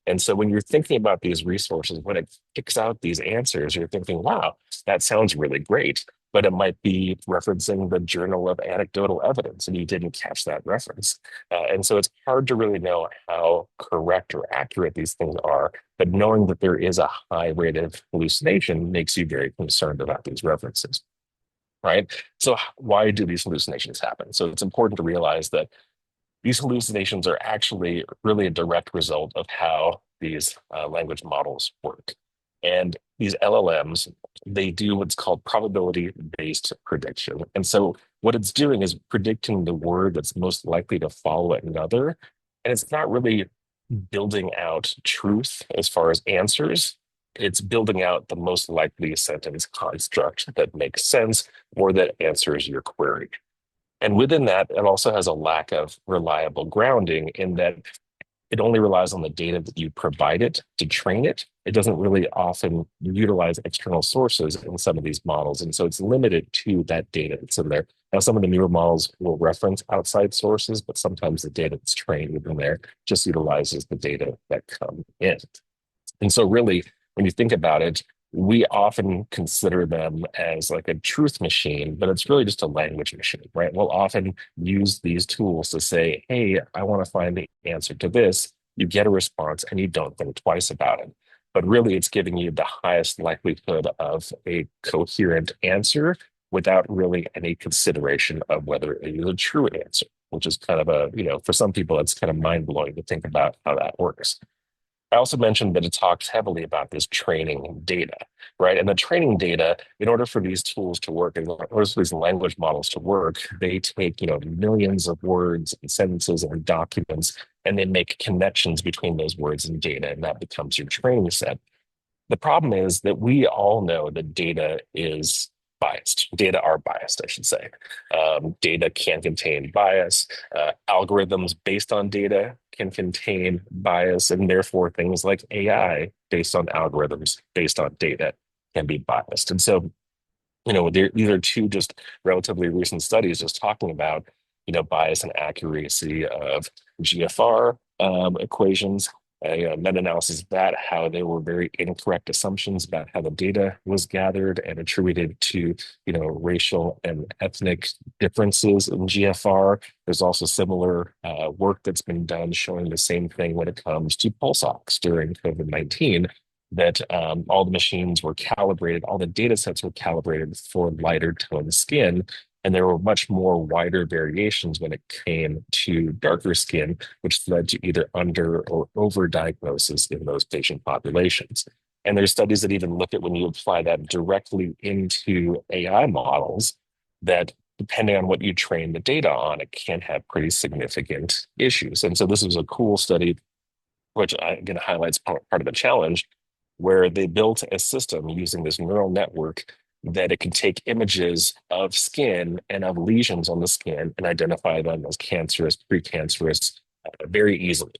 And so when you're thinking about these resources, when it kicks out these answers, you're thinking, wow, that sounds really great. But it might be referencing the Journal of Anecdotal Evidence, and you didn't catch that reference. And so it's hard to really know how correct or accurate these things are. But knowing that there is a high rate of hallucination makes you very concerned about these references, right? So why do these hallucinations happen? So it's important to realize that these hallucinations are actually really a direct result of how these language models work. And these LLMs, they do what's called probability-based prediction. And so what it's doing is predicting the word that's most likely to follow another. And it's not really building out truth as far as answers. It's building out the most likely sentence construct that makes sense or that answers your query. And within that, it also has a lack of reliable grounding in that it only relies on the data that you provide it to train it. It doesn't really often utilize external sources in some of these models. And so it's limited to that data that's in there. Now, some of the newer models will reference outside sources, but sometimes the data that's trained within there just utilizes the data that come in. And so really, when you think about it, we often consider them as like a truth machine, but it's really just a language machine, right? We'll often use these tools to say, hey, I want to find the answer to this. You get a response and you don't think twice about it. But really, it's giving you the highest likelihood of a coherent answer without really any consideration of whether it is a true answer, which is kind of for some people, it's kind of mind blowing to think about how that works. I also mentioned that it talks heavily about this training data, right? And the training data, in order for these tools to work, in order for these language models to work, they take, millions of words and sentences and documents, and they make connections between those words and data, and that becomes your training set. The problem is that we all know that data is biased. Data are biased, I should say. Data can contain bias. Algorithms based on data can contain bias, and therefore things like AI based on algorithms based on data can be biased. And so, these are two just relatively recent studies just talking about, bias and accuracy of GFR equations, a meta-analysis of that, how there were very incorrect assumptions about how the data was gathered and attributed to, racial and ethnic differences in GFR. There's also similar work that's been done showing the same thing when it comes to pulse ox during COVID-19, that all the machines were calibrated, all the data sets were calibrated for lighter toned skin. And there were much more wider variations when it came to darker skin, which led to either under or over diagnosis in those patient populations. And there's studies that even look at when you apply that directly into AI models, that depending on what you train the data on, it can have pretty significant issues. And so this was a cool study, which again highlights part of the challenge, where they built a system using this neural network that it can take images of skin and of lesions on the skin and identify them as cancerous, precancerous very easily.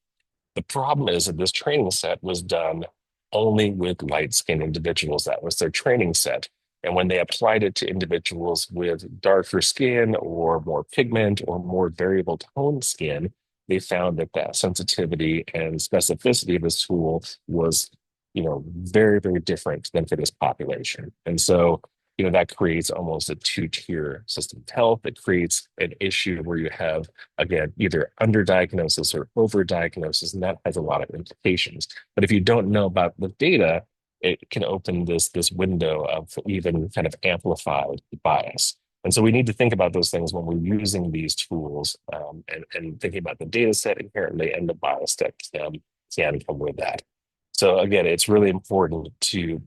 The problem is that this training set was done only with light skinned individuals. That was their training set. And when they applied it to individuals with darker skin or more pigment or more variable tone skin, they found that sensitivity and specificity of this tool was very, very different than for this population. And so, that creates almost a two-tier system of health. It creates an issue where you have, again, either underdiagnosis or overdiagnosis, and that has a lot of implications. But if you don't know about the data, it can open this window of even kind of amplified bias. And so we need to think about those things when we're using these tools, and thinking about the data set inherently and the bias that can come with that. So again, it's really important to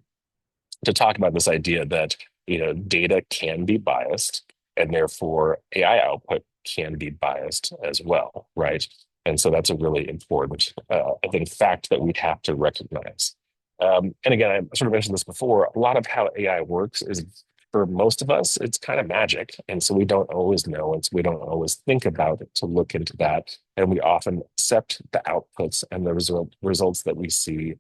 to talk about this idea that data can be biased, and therefore AI output can be biased as well, right? And so that's a really important, I think, fact that we have to recognize. And again, I sort of mentioned this before. A lot of how AI works is, for most of us, it's kind of magic, and so we don't always know, and so we don't always think about it to look into that, and we often accept the outputs and the results that we see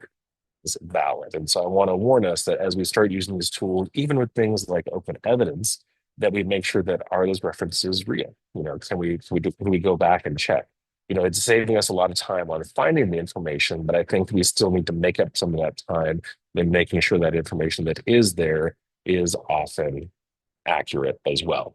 is valid. And so I want to warn us that as we start using these tools, even with things like open evidence, that we make sure that are those references real? Can we go back and check? It's saving us a lot of time on finding the information, but I think we still need to make up some of that time in making sure that information that is there is often accurate as well.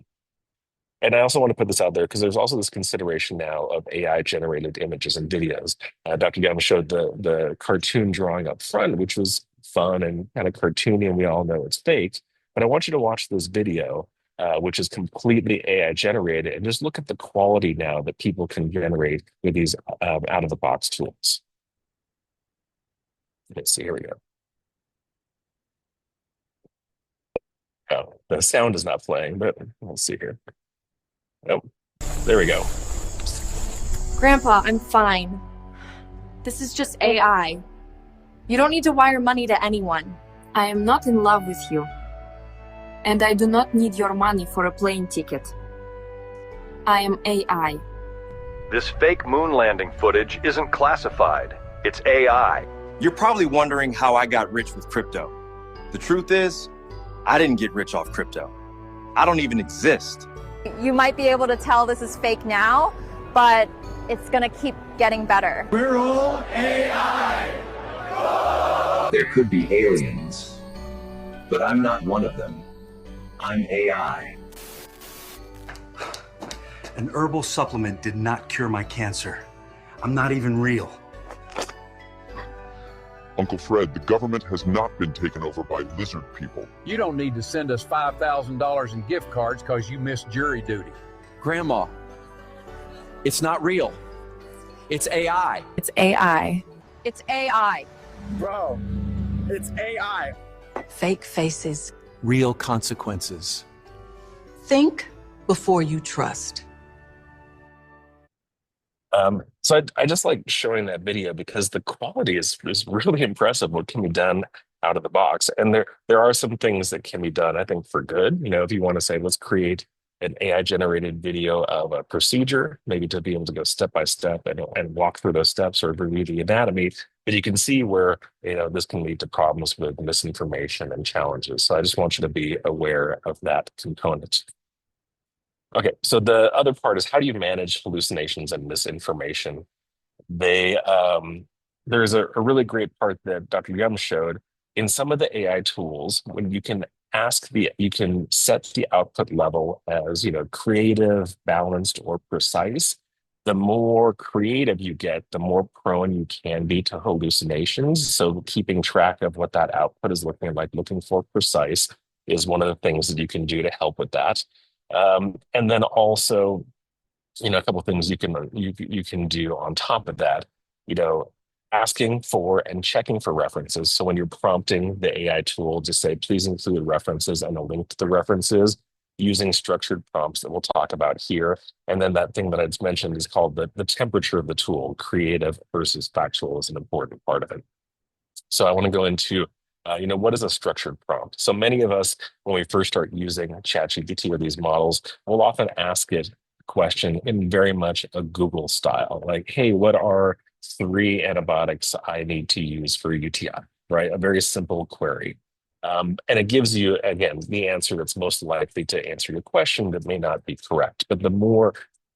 And I also want to put this out there because there's also this consideration now of AI generated images and videos. Dr. Youm showed the cartoon drawing up front, which was fun and kind of cartoony, and we all know it's fake. But I want you to watch this video, which is completely AI generated, and just look at the quality now that people can generate with these out of the box tools. Let's see, here we go. Oh, the sound is not playing, but we'll see here. Oh, there we go. Grandpa, I'm fine. This is just AI. You don't need to wire money to anyone. I am not in love with you. And I do not need your money for a plane ticket. I am AI. This fake moon landing footage isn't classified. It's AI. You're probably wondering how I got rich with crypto. The truth is, I didn't get rich off crypto. I don't even exist. You might be able to tell this is fake now, but it's gonna keep getting better. We're all AI! There could be aliens, but I'm not one of them. I'm AI. An herbal supplement did not cure my cancer. I'm not even real. Uncle Fred, the government has not been taken over by lizard people. You don't need to send us $5,000 in gift cards because you missed jury duty. Grandma, it's not real. It's AI. It's AI. It's AI. Bro, it's AI. Fake faces. Real consequences. Think before you trust. So I just like showing that video because the quality is really impressive what can be done out of the box. And there are some things that can be done, I think, for good. If you want to say, let's create an AI generated video of a procedure, maybe to be able to go step by step and walk through those steps or review the anatomy. But you can see where, this can lead to problems with misinformation and challenges. So I just want you to be aware of that component. Okay, so the other part is, how do you manage hallucinations and misinformation? There's a really great part that Dr. Youm showed in some of the AI tools when you can set the output level as creative, balanced, or precise. The more creative you get, the more prone you can be to hallucinations. So keeping track of what that output is looking for precise is one of the things that you can do to help with that. And then also, a couple of things you can do on top of that, asking for and checking for references. So when you're prompting the AI tool to say, please include references and a link to the references, using structured prompts that we'll talk about here. And then that thing that I just mentioned is called the temperature of the tool. Creative versus factual is an important part of it. So I want to go into what is a structured prompt? So many of us, when we first start using ChatGPT or these models, we'll often ask it a question in very much a Google style, like, hey, what are 3 antibiotics I need to use for UTI, right? A very simple query. And it gives you, again, the answer that's most likely to answer your question that may not be correct. But the more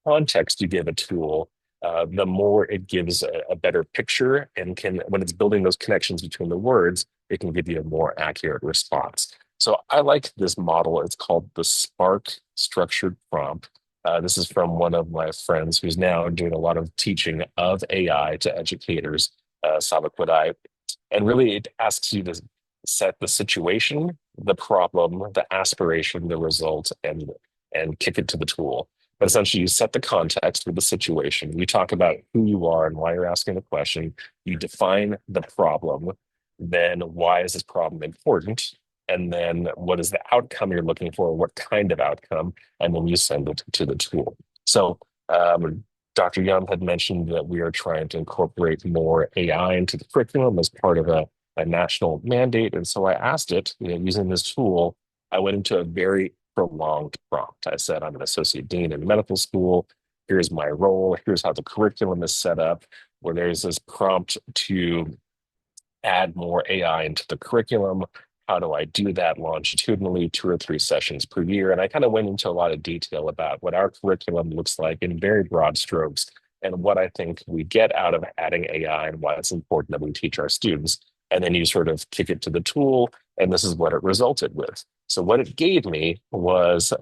context you give a tool, the more it gives a better picture and when it's building those connections between the words, it can give you a more accurate response. So I like this model. It's called the Spark Structured Prompt. This is from one of my friends who's now doing a lot of teaching of AI to educators, Sabakwidai. And really, it asks you to set the situation, the problem, the aspiration, the result, and kick it to the tool. But essentially, you set the context with the situation. You talk about who you are and why you're asking the question. You define the problem. Then why is this problem important? and then what is the outcome you're looking for, what kind of outcome, and then you send it to the tool. So Dr. Youm had mentioned that we are trying to incorporate more AI into the curriculum as part of a national mandate. And so I asked it, using this tool, I went into a very prolonged prompt. I said, I'm an associate dean in medical school. Here's my role. Here's how the curriculum is set up, where there's this prompt to add more AI into the curriculum. How do I do that longitudinally, 2 or 3 sessions per year? And I kind of went into a lot of detail about what our curriculum looks like in very broad strokes and what I think we get out of adding AI and why it's important that we teach our students. And then you sort of kick it to the tool, and this is what it resulted with. So what it gave me was,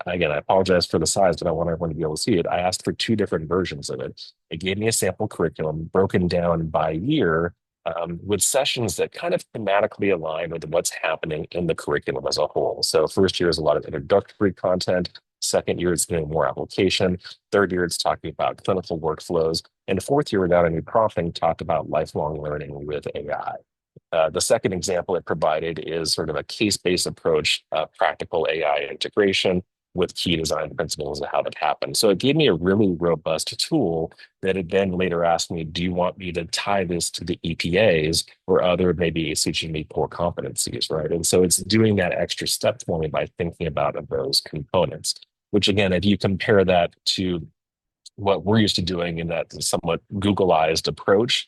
again, I apologize for the size, but I want everyone to be able to see it. I asked for 2 different versions of it. It gave me a sample curriculum broken down by year, with sessions that kind of thematically align with what's happening in the curriculum as a whole. So first year is a lot of introductory content. Second year is doing more application. Third year, it's talking about clinical workflows. And fourth year, without any prompting, talked about lifelong learning with AI. The second example it provided is sort of a case-based approach, practical AI integration with key design principles of how that happens. So it gave me a really robust tool that it then later asked me, do you want me to tie this to the EPAs or other maybe CGME core competencies, right? And so it's doing that extra step for me by thinking about those components, which again, if you compare that to what we're used to doing in that somewhat Googleized approach,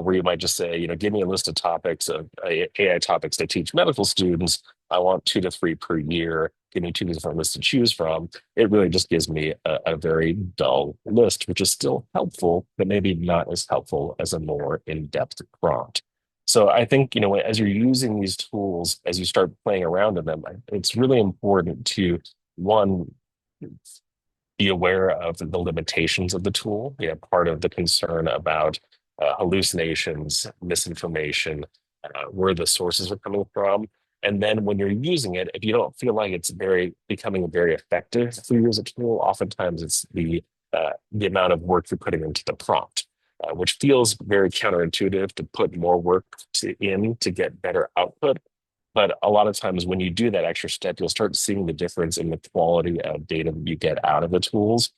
where you might just say, give me a list of topics of AI topics to teach medical students. I want 2 to 3 per year. Give me 2 different lists to choose from. It really just gives me a very dull list, which is still helpful, but maybe not as helpful as a more in-depth prompt. So I think, as you're using these tools, as you start playing around in them, it's really important to, one, be aware of the limitations of the tool. Part of the concern about hallucinations, misinformation, where the sources are coming from. And then when you're using it, if you don't feel like it's becoming very effective for you as a tool, oftentimes it's the amount of work you're putting into the prompt, which feels very counterintuitive to put more work in to get better output. But a lot of times when you do that extra step, you'll start seeing the difference in the quality of data you get out of the tools,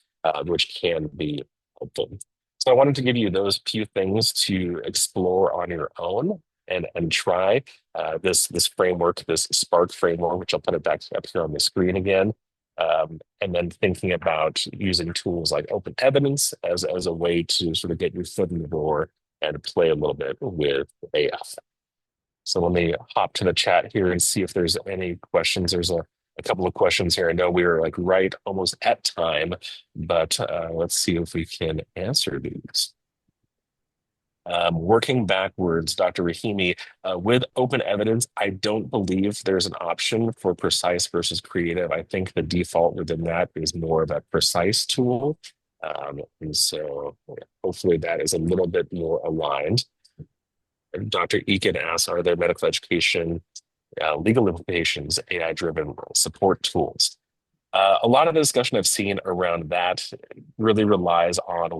which can be helpful. So I wanted to give you those few things to explore on your own and try this framework, this Spark framework, which I'll put it back up here on the screen again. And then thinking about using tools like open evidence as a way to sort of get your foot in the door and play a little bit with AI. So let me hop to the chat here and see if there's any questions. There's a couple of questions here. I know we were right almost at time, but let's see if we can answer these. Working backwards, Dr. Rahimi, with open evidence, I don't believe there's an option for precise versus creative. I think the default within that is more of a precise tool. And so hopefully that is a little bit more aligned. Dr. Eakin asks, are there medical education legal implications, AI-driven support tools? A lot of the discussion I've seen around that really relies on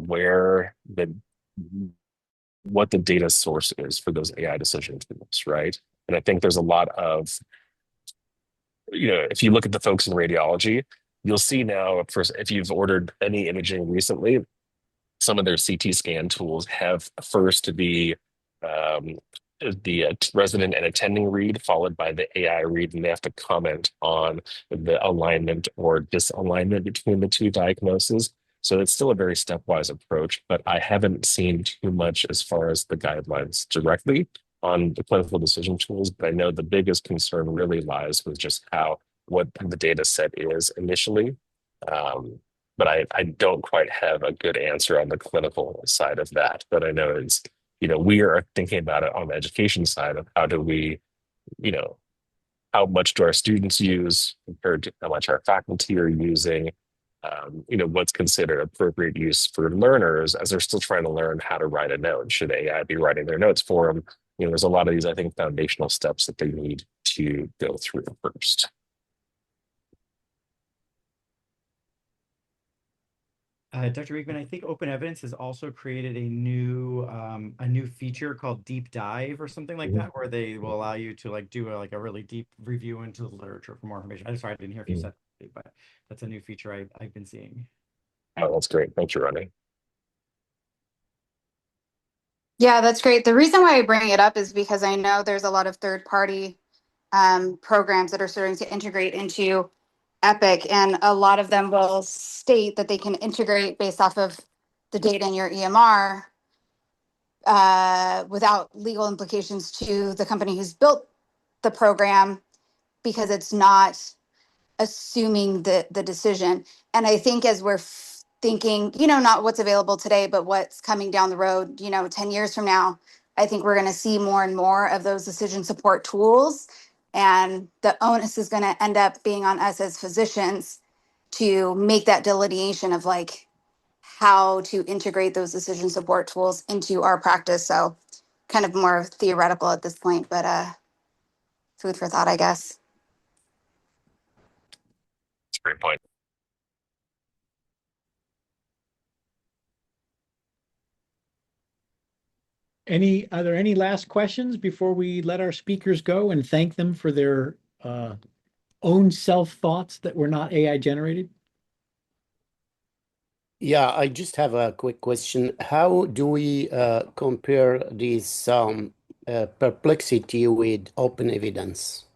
what the data source is for those AI decision tools, right? And I think there's a lot of, if you look at the folks in radiology, you'll see now, first, if you've ordered any imaging recently, some of their CT scan tools have first the resident and attending read followed by the AI read, and they have to comment on the alignment or disalignment between the 2 diagnoses. So it's still a very stepwise approach, but I haven't seen too much as far as the guidelines directly on the clinical decision tools. But I know the biggest concern really lies with just what the data set is initially. But I don't quite have a good answer on the clinical side of that. But I know it's, we are thinking about it on the education side of how do we, how much do our students use compared to how much our faculty are using, what's considered appropriate use for learners as they're still trying to learn how to write a note. Should AI be writing their notes for them? There's a lot of these, I think, foundational steps that they need to go through first. Dr. Wiechmann, I think Open Evidence has also created a new feature called Deep Dive or something like that, where they will allow you to like do a really deep review into the literature for more information. I'm sorry, I didn't hear if you said that, but that's a new feature I've been seeing. Oh, that's great. Thank you, Ronnie. Yeah, that's great. The reason why I bring it up is because I know there's a lot of third-party programs that are starting to integrate into Epic, and a lot of them will state that they can integrate based off of the data in your EMR without legal implications to the company who's built the program because it's not assuming the decision. And I think as we're thinking, not what's available today, but what's coming down the road, 10 years from now, I think we're going to see more and more of those decision support tools. And the onus is going to end up being on us as physicians to make that delineation of like how to integrate those decision support tools into our practice. So kind of more theoretical at this point, but food for thought, I guess. That's a great point. Are there any last questions before we let our speakers go and thank them for their own self thoughts that were not AI generated? Yeah, I just have a quick question. How do we compare this perplexity with open evidence?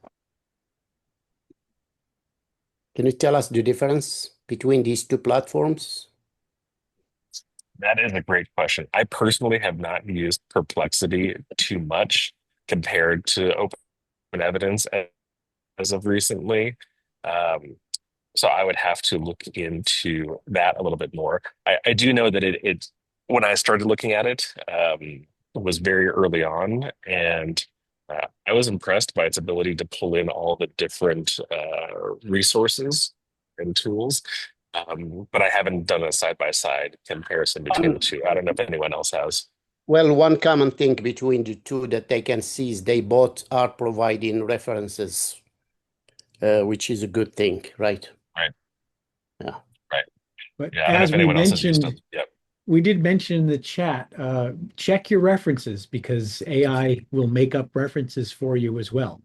Can you tell us the difference between these two platforms? That is a great question. I personally have not used Perplexity too much compared to Open Evidence as of recently. So I would have to look into that a little bit more. I do know that it when I started looking at it, was very early on, and I was impressed by its ability to pull in all the different resources and tools. But I haven't done a side-by-side comparison between the two. I don't know if anyone else has. Well, one common thing between the two that they can see is they both are providing references, which is a good thing, right? Right. Yeah. Right. But Yeah, I don't know as if we anyone else has used them. mentioned, Yep. we did mention in the chat, check your references because AI will make up references for you as well.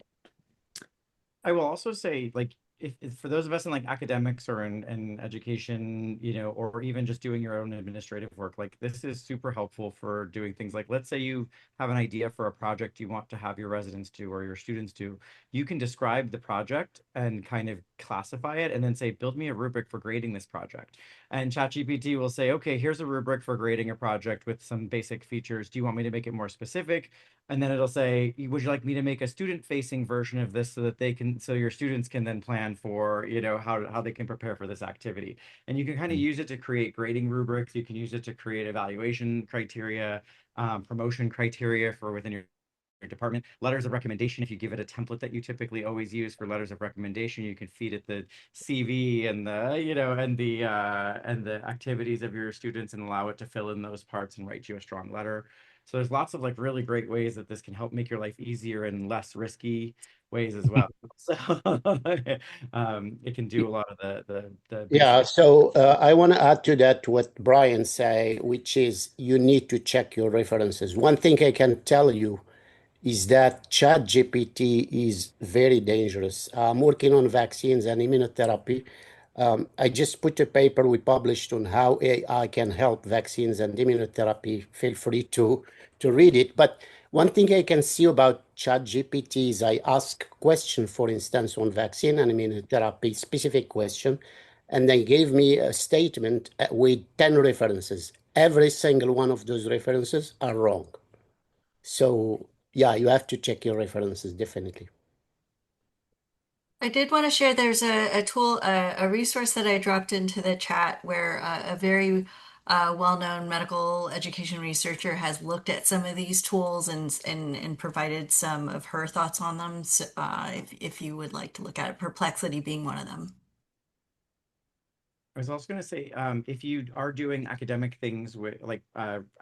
I will also say, like, if for those of us in like academics or in education, or even just doing your own administrative work, like this is super helpful for doing things like, let's say you have an idea for a project you want to have your residents do or your students do. You can describe the project and kind of classify it and then say, build me a rubric for grading this project. And ChatGPT will say, okay, here's a rubric for grading a project with some basic features. Do you want me to make it more specific? And then it'll say, would you like me to make a student-facing version of this so your students can then plan for, how they can prepare for this activity. And you can kind of use it to create grading rubrics. You can use it to create evaluation criteria, promotion criteria for within your department. Letters of recommendation, if you give it a template that you typically always use for letters of recommendation, you can feed it the CV and the activities of your students and allow it to fill in those parts and write you a strong letter. So there's lots of like really great ways that this can help make your life easier and less risky ways as well. So it can do a lot of the Yeah, basic. so I want to add to that what Brian say, which is you need to check your references. One thing I can tell you is that ChatGPT is very dangerous. I'm working on vaccines and immunotherapy. I just put a paper we published on how AI can help vaccines and immunotherapy. Feel free to read it. But one thing I can see about ChatGPT is I ask question, for instance, on vaccine and immunotherapy, specific question, and they gave me a statement with 10 references. Every single one of those references are wrong. So yeah, you have to check your references, definitely. I did want to share there's a tool, a resource that I dropped into the chat where a very well-known medical education researcher has looked at some of these tools and provided some of her thoughts on them. So, if you would like to look at it, Perplexity being one of them. I was also going to say, if you are doing academic things with like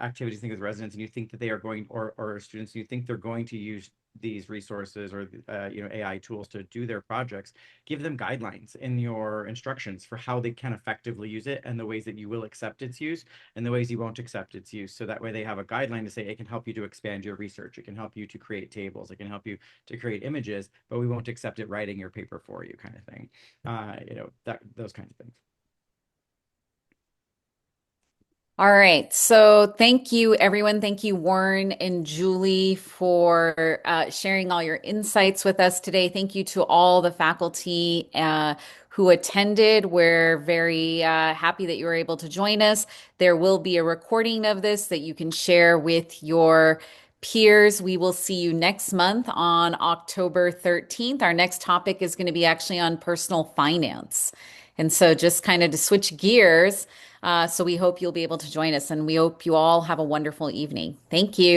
activities things with residents and you think that they are going or students, you think they're going to use these resources or AI tools to do their projects, give them guidelines in your instructions for how they can effectively use it and the ways that you will accept its use and the ways you won't accept its use. So that way they have a guideline to say it can help you to expand your research, it can help you to create tables, it can help you to create images, but we won't accept it writing your paper for you, kind of thing. Those kinds of things. All right. So thank you, everyone. Thank you, Warren and Julie, for sharing all your insights with us today. Thank you to all the faculty who attended. We're very happy that you were able to join us. There will be a recording of this that you can share with your peers. We will see you next month on October 13th. Our next topic is going to be actually on personal finance. And so just kind of to switch gears, so we hope you'll be able to join us, and we hope you all have a wonderful evening. Thank you.